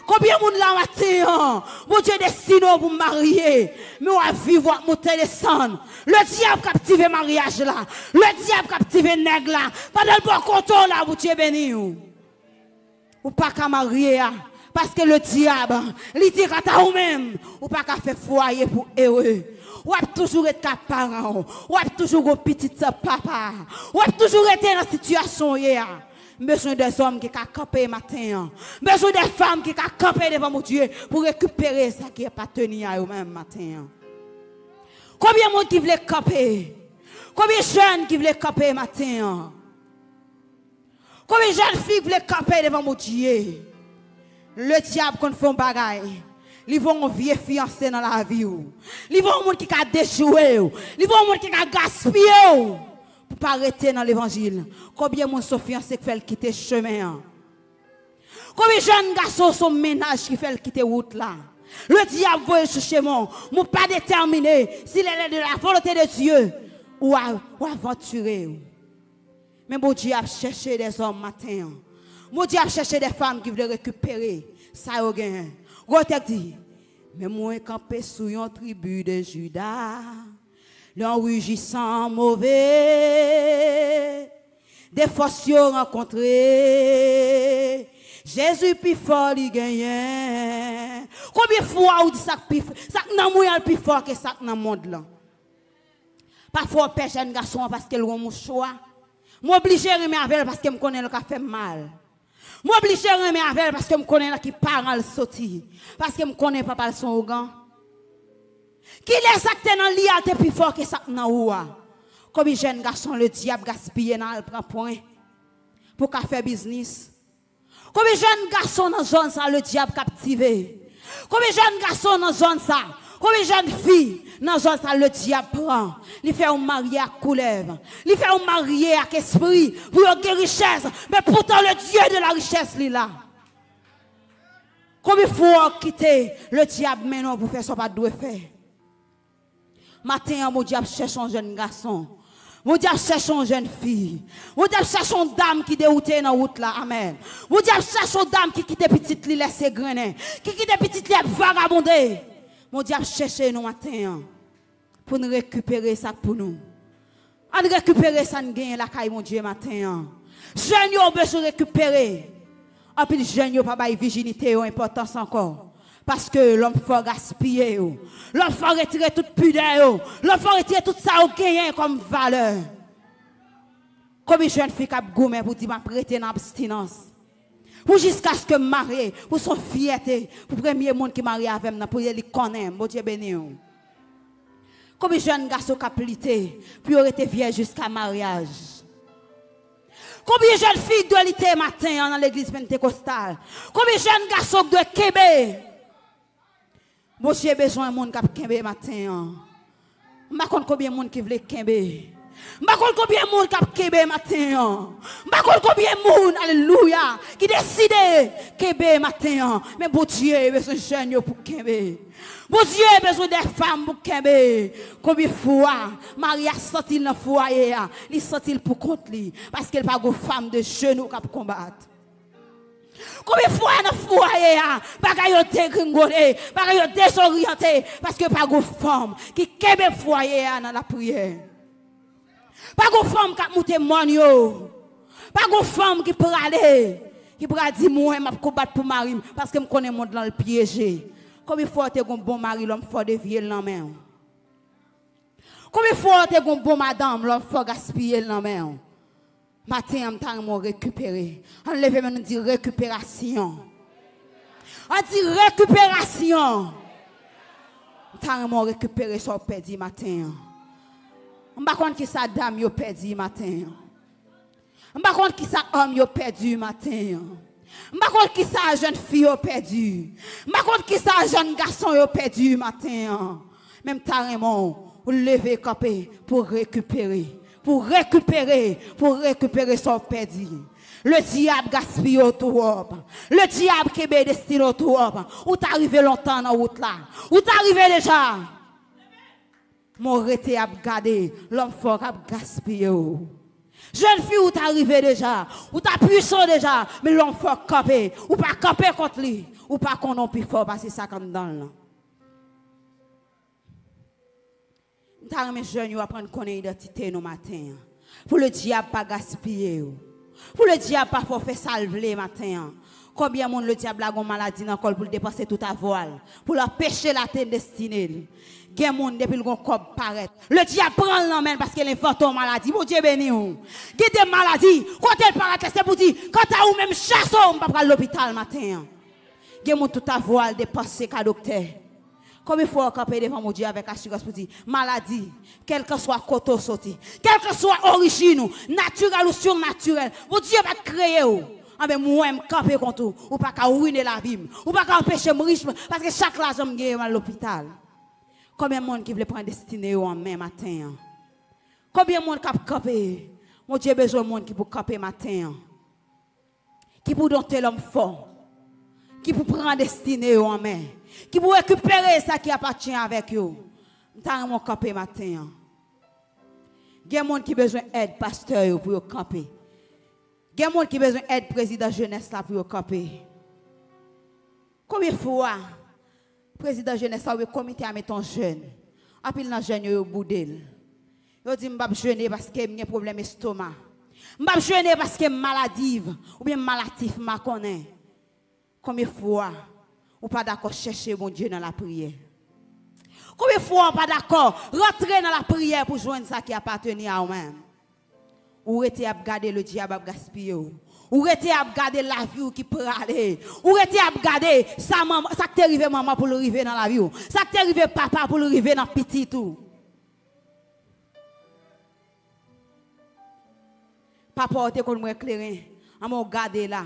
Combien de monde là matin, mon Dieu destiné pour marier, mais on va vivre, monter, descendre. Le diable captive le mariage là, le diable captive le nègre là, pendant le bon contrôle là, mon Dieu béni. Ou pas qu'à marier, parce que le diable, il dit à vous-même, ou pas qu'à faire foyer pour heureux. Ou a toujours été parent, ou a toujours un petit papa, ou a toujours été dans la situation hier. Besoin des hommes qui ont campé matin. Besoin des femmes qui ont campé devant mon Dieu pour récupérer ça qui n'est pas tenu à eux-mêmes matin. Combien de monde qui veulent camper? Combien de jeunes qui veulent camper matin? Combien de jeunes filles veulent camper devant mon Dieu? Le diable qu'on fait un bagaille. Ils vont vieux fiancé dans la vie. Ils vont monde qui a déjoué. Ils vont monde qui a gaspillé. Pour pas arrêter dans l'évangile. Combien de sont fiancés qui fait quitter le chemin? Combien de jeunes garçons sont ménage qui fait quitter la route là? Le diable veut chercher mon pas déterminé s'il est de la volonté de Dieu ou aventurer. Mais mon Dieu a cherché des hommes matin. Mon Dieu a cherché des femmes qui veulent récupérer ça au gain. Gote dit, mais moi campé sous une tribu de Judas. L'enrugissant mauvais, des forces rencontrées, Jésus plus fort il gagne. Combien de fois on dit ça n'a moyen plus fort que ça dans le monde là? Parfois on pêche jeune garçon parce qu'elle a mon choix. Moi obligé de remettre avec parce que me connais le qui fait mal. Moi obligé de remettre avec parce que me connais qui parent le sorti. Parce que me connais papa le son au gant. Qui les actes dans l'IA plus fort que ça dans oua. Comme les jeunes garçons le diable gaspille dans le prend point pour faire business. Comme les jeunes garçons dans zone ça le diable captivé. Comme les jeunes garçons dans zone ça, comme les jeunes filles dans zone ça le diable prend. Il fait un marié à couleuvre. Il fait un marié à esprit pour une richesse, mais pourtant le Dieu de la richesse est là. Comme il faut quitter le diable maintenant pour faire ce pas doit faire. Matin, mon diable cherche un jeune garçon. Mon diable cherche une jeune fille. Mon diable cherche une dame qui déroutée dans la route là. Amen. Mon diable cherche une dame qui quitte petite li laisse grainer. Qui quitte petite li vagabonder. Mon diable cherche nous matin pour nous récupérer ça pour nous. On récupérer ça nous gagne la caille mon Dieu matin. Jeunes ont besoin de récupérer. En plus jeunes n'ont pas de virginité ou importance encore. Parce que l'homme faut gaspiller, l'homme faut retirer toute pudeur, l'homme faut retirer tout ça au gain comme valeur. Comme une jeune fille qui a gommé pour dire, m'a prêté dans l'abstinence. Pour jusqu'à ce que marié, pour son fierté, pour le premier monde qui marie avec moi, pour lui connaître, bon Dieu béni. Comme une jeune garçon qui a plité, puis il été vierge jusqu'à mariage. Combien de jeunes filles doivent être matin dans l'église pentecostale? Combien de jeunes garçons doivent Québec? Moi, j'ai besoin de monde qui a Québec matin. Je ne sais pas combien de monde qui veut Québec. Je ne sais pas combien de monde qui a Québec matin. Je ne sais pas combien de monde, alléluia, qui décide Québec matin. Mais bon Dieu, il a besoin de jeunes pour Québec. Bon Dieu, il a besoin de femmes pour Québec. Combien de fois, Marie a sorti dans le foyer, il sorti pour compte lui, parce qu'elle n'a pas de femme de genoux qui combattre. Combien de fois dans le foyer, pas qu'à dégringoler, pas qu'à désorienter, parce que pas de femme qui kebe foyer dans la prière. Pas de femme qui a monté monio. Pas de femme qui peut aller, qui peut dire moi je combattre pour mari parce que je connais le monde dans le piégé. Combien de fois tu as un bon mari, l'homme fort de vieux dans main. Combien de fois tu es un bon madame, l'homme faut gaspiller le nom? Matin, on récupérer. On lève maintenant dit récupération. On dit récupération. On récupérer son perdu matin. On va compte qui sa dame yo perdu matin. On va compte qui sa homme yo perdu matin. On va compte qui sa jeune fille yo perdu. On va compte qui sa jeune garçon yo perdu matin. Même carrément, vous levez capé pour récupérer son perdu. Le diable gaspille autour. Le diable qui est destiné autour. Ou t'arrivé longtemps dans la route là. Ou t'arrivé déjà. Mon rete a gardé, l'homme fort a gaspillé. Jeune fille, ou t'arrivé déjà. Ou t'as puissant déjà. Mais l'homme fort capé. Ou pas capé contre lui. Ou pas qu'on non plus fort parce que ça comme dans là. T'as mes jeunes, à prendre connaître identité nos matins. Pour le diable pas gaspiller. Pour le diable pas faire salver matin. Combien de monde le diable a une maladie dans le col pour dépasser toute ta voile. Pour l'empêcher la destinée. Quel monde depuis le corps paraît. Le diable prend l'emmène parce qu'il invente une maladie. Mon Dieu béni. Il y a des maladies. Quand elle paraît, c'est pour dire, quand tu as ou même chasse, on va à l'hôpital matin. Il y a toute ta voile dépasser qu'à docteur. Combien de fois camper devant mon Dieu avec assurance pour dire maladie, quel que soit côté sorti, quel que soit origine, naturelle ou surnaturelle, mon Dieu va te créer. Mais moi, je camper contre vous, ou pas qu'à ruiner la vie, ou pas qu'à empêcher mon riche, parce que chaque l'argent me gagne à l'hôpital. Combien de monde qui veut prendre destinée en main matin? Combien de monde qui a camper? Mon Dieu a besoin de monde qui peut camper matin. Qui peut dompter l'homme fort. Qui peut prendre destinée en main. Qui peut récupérer ça qui appartient avec eux. M'ta mon camper matin. Il y a des gens qui ont besoin d'aide pasteur pour camper. Il y a des gens qui ont besoin d'aide président jeunesse là pour camper. Combien de fois président jeunesse là ou comité à mettre un jeune. Après dans jeune yo boudel. Yo dit m'pa jeûner parce que j'ai un problème estomac. M'pa jeûner parce que maladive ou bien malatif m'a connaît. Combien de fois ou pas d'accord chercher mon Dieu dans la prière? Combien de fois ou pas d'accord rentrer dans la prière pour joindre ça qui appartient à vous-même? Ou êtes à garder le diable à gaspiller? Ou êtes à garder la vie qui peut aller? Ou êtes à garder ça qui est arrivé maman pour arriver dans la vie? Ça qui est arrivé papa pour arriver dans petit tout? Papa était comme moi éclairé, on m'a regardé là.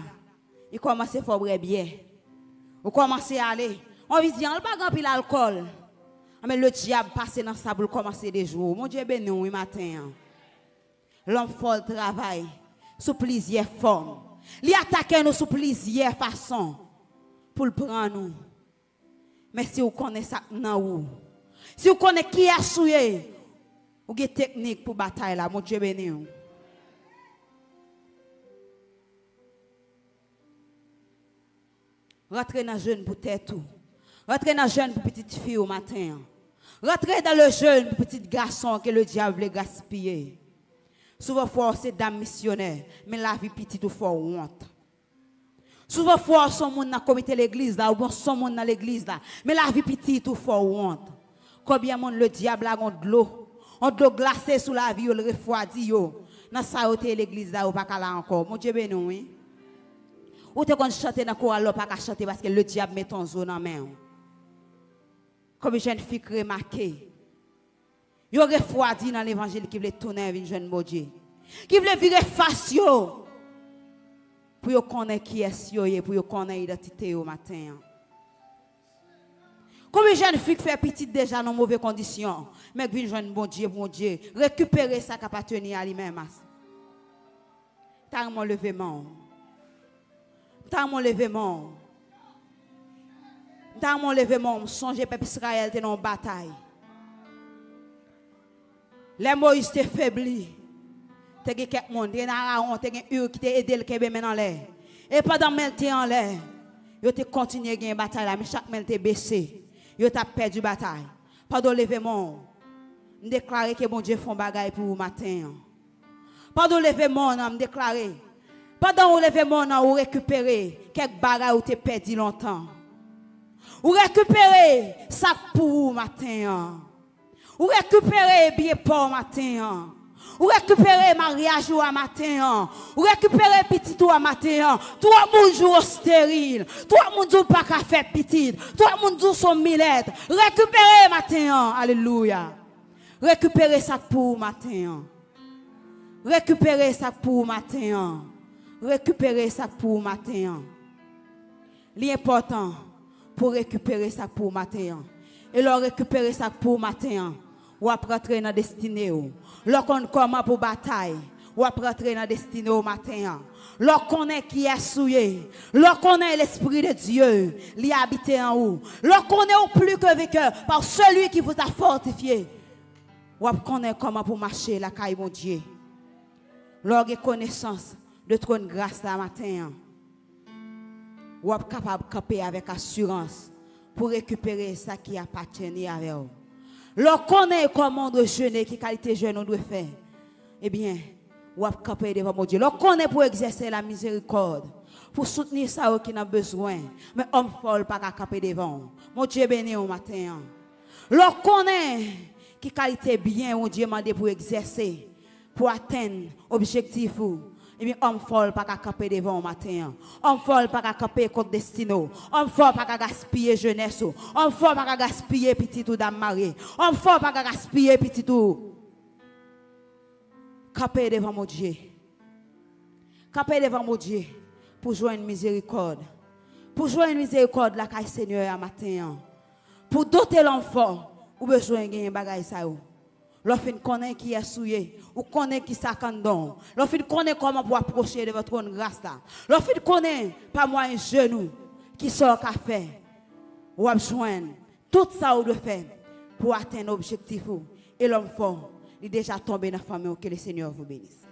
Il commence à faire bien. On commence à aller. On dit, on n'a pas grand pile alcool. Mais le diable passe dans ça pour commencer des jours. Mon Dieu béni oui matin. L'homme fort travail sous plusieurs formes. Il attaque nous sous plusieurs façons pour le prendre nous. Mais si vous connaissez ça dans vous, si vous connaissez qui a souillé, vous avez technique pour bataille là, mon Dieu béni. Rentrez dans le jeûne pour tête tout. Rentrez dans le jeûne pour petite fille au matin. Rentrez dans le jeûne pour petit garçon que le diable veut gaspiller. Souvent c'est dame missionnaire, mais la vie petite ou fort honte. Souvent son monde dans le comité de l'église là, ou bon son monde dans l'église là, mais la vie petite ou fort honte. Combien de monde le diable a de l'eau, on de l'eau glacée sous la vie, le refroidi yo. Dans ça l'église là ou pas là encore. Mon Dieu béni oui. Ou te kon chanter dans chorale pas qu'à chanter parce que le diable met ton zone en main. Comme jeune fille remarqué. Yo refroidi dans l'évangile qui veut tourner avec une jeune Dieu. Qui veut virer face yo. Pour yo connaître qui est yo et pour yo connaître identité au matin. Comme une jeune fille fait petite déjà dans mauvaises conditions, mais vient jeune bon Dieu, récupérer ça qui appartient à lui-même. T'as mon levement. Dans mon levement, songez peuple Israël était dans bataille. Les Moïse te faibli. Te gen quelques monde, te gen Aaron, te gen Ur qui te aidé le kebe men en l'air. Et pendant mel te en l'air, yo te continuer gen bataille là, mais chaque mel te baissé. Yo t'a perdu bataille. Pendant levement, me déclarer que bon Dieu font bagaille pour vous matin. Pendant levement, me déclarer pendant vous levez mon an, vous récupérez quelques bagages où vous avez perdu longtemps. Vous récupérez ça pour vous matin. Ou récupérer bien pour matin. Ou récupérer mariage ou à matin. Ou récupérer petit ou à matin. Toi mon jour stérile. Toi mon jour pas qu'à faire petit. Toi mon jour son millette. Récupérer matin. Alléluia. Récupérer ça pour matin. Récupérer ça pour matin. Récupérer ça pour matin. L'important pour récupérer ça pour matin. Et leur récupérer ça pour matin. Ou après rentrer dans la destinée. Lorsqu'on commence pour bataille. Ou après rentrer dans la destinée au matin. Lorsqu'on est qui est souillé. Lorsqu'on est l'Esprit de Dieu. L'y habiter en haut. Lorsqu'on est au plus que vainqueur par celui qui vous a fortifié. Ou après qu'on est comment pour marcher la caille mon Dieu. Lorsqu'on connaissance de trône grâce la matin. Ou êtes capable de camper avec assurance pour récupérer ça qui appartient à vous. Lorsqu'on est comment de jeûner, qui qualité jeûne on doit faire, eh bien, ou êtes camper devant mon Dieu. Lorsqu'on est pour exercer la miséricorde, pour soutenir ça qui n'a besoin, mais homme folle pas qu'à camper devant. Mon Dieu béni au matin. Lorsqu'on est qui qualité bien, mon Dieu m'a demandé pour exercer, pour atteindre l'objectif. Et bien, homme folle pas qu'à camper devant au matin. Homme folle pas qu'à camper contre destino. Homme folle pas qu'à gaspiller jeunesse. Homme folle pas qu'à gaspiller petit ou dame mariée. Homme folle pas qu'à gaspiller petit ou. Camper devant mon Dieu. Camper devant mon Dieu pour jouer une miséricorde. Pour jouer une miséricorde la caille Seigneur à matin. Pour doter l'enfant, ou besoin de gagner bagaille ça. Lorsqu'on connaît qui est souillé, ou connaît qui s'accandon, lorsqu'on connaît comment pour approcher de votre trône grâce là, lorsqu'on connaît pas moi un genou qui sort café, ou a joindre tout ça ou de faire pour atteindre l'objectif et l'homme fort, il est déjà tombé dans la famille que le Seigneur vous bénisse.